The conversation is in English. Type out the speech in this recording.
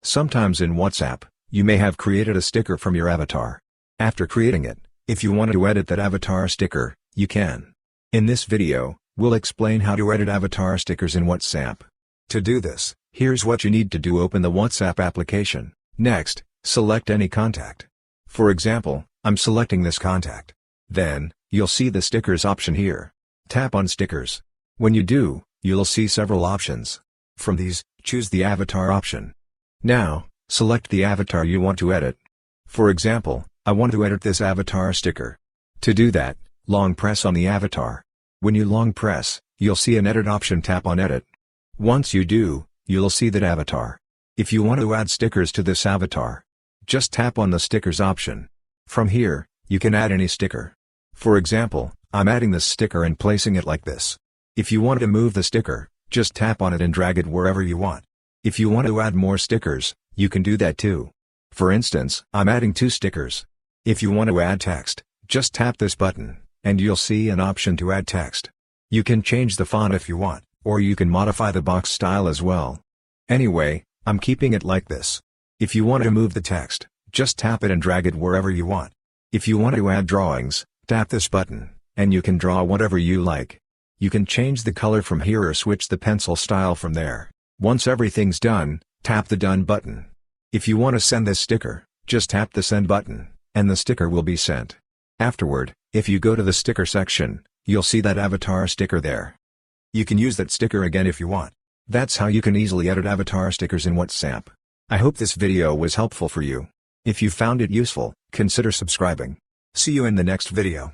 Sometimes in WhatsApp, you may have created a sticker from your avatar. After creating it, if you want to edit that avatar sticker, you can. In this video, we'll explain how to edit avatar stickers in WhatsApp. To do this, here's what you need to do. Open the WhatsApp application. Next, select any contact. For example, I'm selecting this contact. Then, you'll see the stickers option here. Tap on stickers. When you do, you'll see several options. From these, choose the avatar option. Now, select the avatar you want to edit. For example, I want to edit this avatar sticker. To do that, long press on the avatar. When you long press, you'll see an edit option. Tap on edit. Once you do, you'll see that avatar. If you want to add stickers to this avatar, just tap on the stickers option. From here, you can add any sticker. For example, I'm adding this sticker and placing it like this. If you want to move the sticker, just tap on it and drag it wherever you want. If you want to add more stickers, you can do that too. For instance, I'm adding 2 stickers. If you want to add text, just tap this button, and you'll see an option to add text. You can change the font if you want, or you can modify the box style as well. Anyway, I'm keeping it like this. If you want to move the text, just tap it and drag it wherever you want. If you want to add drawings, tap this button, and you can draw whatever you like. You can change the color from here or switch the pencil style from there. Once everything's done, tap the Done button. If you want to send this sticker, just tap the Send button, and the sticker will be sent. Afterward, if you go to the sticker section, you'll see that avatar sticker there. You can use that sticker again if you want. That's how you can easily edit avatar stickers in WhatsApp. I hope this video was helpful for you. If you found it useful, consider subscribing. See you in the next video.